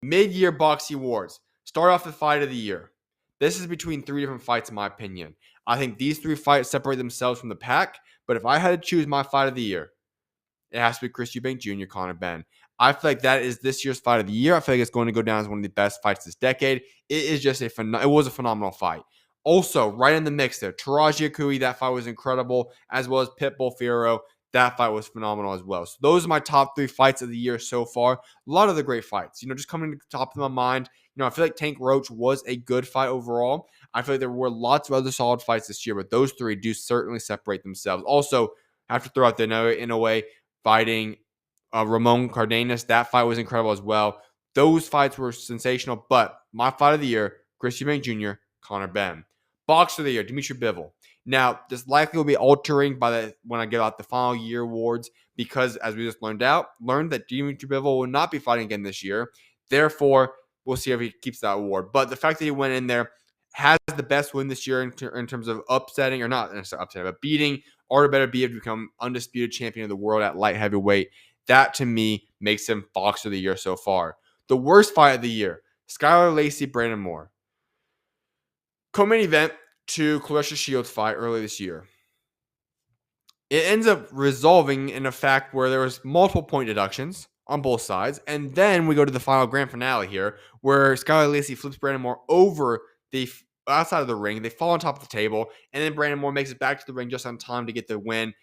Mid-year boxing awards. Start off the fight of the year. This is between 3 different fights, in my opinion. I think these 3 fights separate themselves from the pack, but if I had to choose my fight of the year, it has to be Chris Eubank Jr., Conor Benn. I feel like that is this year's fight of the year. I feel like it's going to go down as one of the best fights this decade. It is just it was a phenomenal fight. Also, right in the mix there, Taraji Akui, that fight was incredible, as well as Pitbull Fierro. That fight was phenomenal as well. So those are my top 3 fights of the year so far. A lot of the great fights. Just coming to the top of my mind. I feel like Tank Roach was a good fight overall. I feel like there were lots of other solid fights this year, but those 3 do certainly separate themselves. Also, I have to throw out there in a way, fighting Ramon Cardenas. That fight was incredible as well. Those fights were sensational, but my fight of the year, Chris Eubank Jr., Conor Benn. Boxer of the year, Dmitry Bivol. Now, this likely will be altering when I get out the final year awards because, as we just learned that Dmitry Bivol will not be fighting again this year. Therefore, we'll see if he keeps that award. But the fact that he went in there, has the best win this year in terms of upsetting, or not necessarily upsetting, but beating Artur Beterbiev to become undisputed champion of the world at light heavyweight. That, to me, makes him Boxer of the year so far. The worst fight of the year, Skylar Lacey, Brandon Moore. Co-main event to Claressa Shields fight early this year. It ends up resolving in a fact where there was multiple point deductions on both sides, and then we go to the final grand finale here, where Skylar Lacey flips Brandon Moore over the outside of the ring. They fall on top of the table, and then Brandon Moore makes it back to the ring just on time to get the win.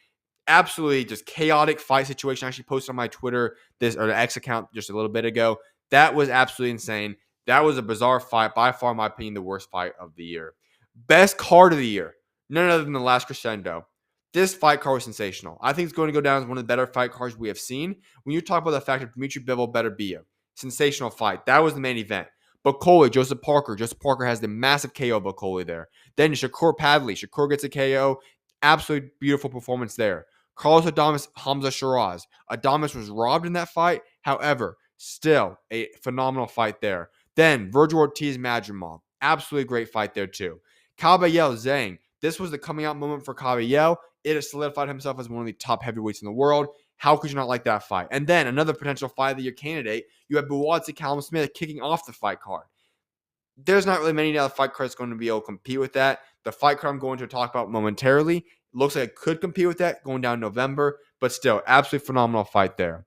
Absolutely just chaotic fight situation. I actually posted on my Twitter the X account just a little bit ago. That was absolutely insane. That was a bizarre fight. By far, in my opinion, the worst fight of the year. Best card of the year. None other than The Last Crescendo. This fight card was sensational. I think it's going to go down as one of the better fight cards we have seen. When you talk about the fact of Dmitry Bivol Beterbiev, sensational fight. That was the main event. Bacoli, Joseph Parker. Joseph Parker has the massive KO Bacoli there. Then Shakur Padley. Shakur gets a KO. Absolutely beautiful performance there. Carlos Adames, Hamza Shiraz. Adames was robbed in that fight. However, still a phenomenal fight there. Then Virgil Ortiz, Madrimov. Absolutely great fight there too. Caballel, Zhang. This was the coming out moment for Caballel. It has solidified himself as one of the top heavyweights in the world. How could you not like that fight? And then another potential fight of the year candidate. You have Buatsi Callum Smith kicking off the fight card. There's not really many other fight cards going to be able to compete with that. The fight card I'm going to talk about momentarily looks like it could compete with that going down in November, but still, absolutely phenomenal fight there.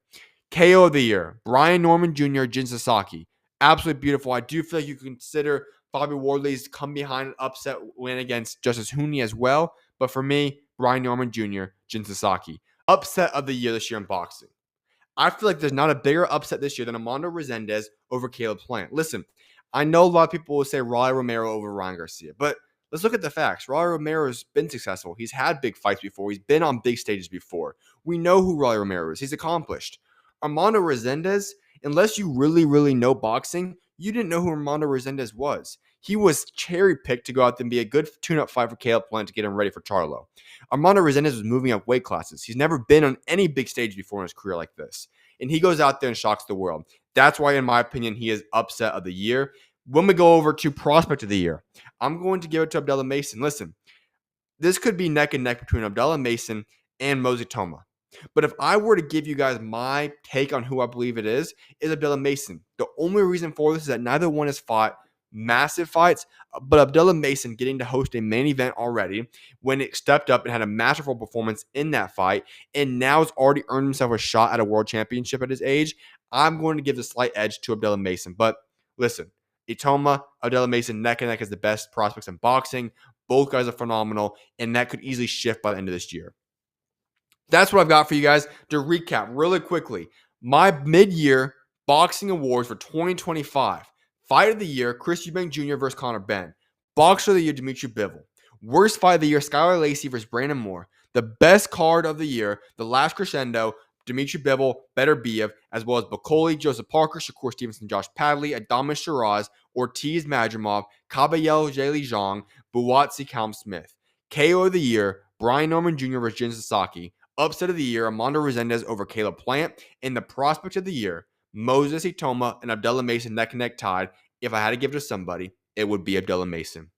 KO of the year, Brian Norman Jr., Jin Sasaki. Absolutely beautiful. I do feel like you can consider Bobby Wardley's come behind an upset win against Justice Huni as well, but for me, Brian Norman Jr., Jin Sasaki. Upset of the year this year in boxing. I feel like there's not a bigger upset this year than Armando Resendez over Caleb Plant. Listen, I know a lot of people will say Rolly Romero over Ryan Garcia, but let's look at the facts. Rolly Romero has been successful. He's had big fights before. He's been on big stages before. We know who Rolly Romero is. He's accomplished. Armando Resendez, unless you really, really know boxing, you didn't know who Armando Resendez was. He was cherry-picked to go out there and be a good tune-up fight for Caleb Plant to get him ready for Charlo. Armando Resendez was moving up weight classes. He's never been on any big stage before in his career like this. And he goes out there and shocks the world. That's why, in my opinion, he is upset of the year. When we go over to prospect of the year, I'm going to give it to Abdullah Mason. Listen, this could be neck and neck between Abdullah Mason and Mosey Toma. But if I were to give you guys my take on who I believe it is Abdullah Mason. The only reason for this is that neither one has fought massive fights, but Abdullah Mason getting to host a main event already when it stepped up and had a masterful performance in that fight, and now has already earned himself a shot at a world championship at his age, I'm going to give the slight edge to Abdullah Mason. But listen, Itoma, Abdullah Mason, neck and neck as the best prospects in boxing. Both guys are phenomenal, and that could easily shift by the end of this year. That's what I've got for you guys. To recap really quickly, my mid-year boxing awards for 2025. Fight of the year, Chris Eubank Jr. versus Conor Benn. Boxer of the year, Dmitry Bivol. Worst fight of the year, Skylar Lacey versus Brandon Moore. The best card of the year, The Last Crescendo, Dmitry Bivol, Beterbiev, as well as Bacoli, Joseph Parker, Shakur Stevenson, Josh Padley, Adames Shiraz, Ortiz Madrimov, Caballel Jaylee Zhang, Buatsi Callum Smith. KO of the year, Brian Norman Jr. versus Jin Sasaki. Upset of the year, Armando Resendez over Caleb Plant. And the prospect of the year, Moses Itoma and Abdullah Mason neck and neck tied. If I had to give it to somebody, it would be Abdullah Mason.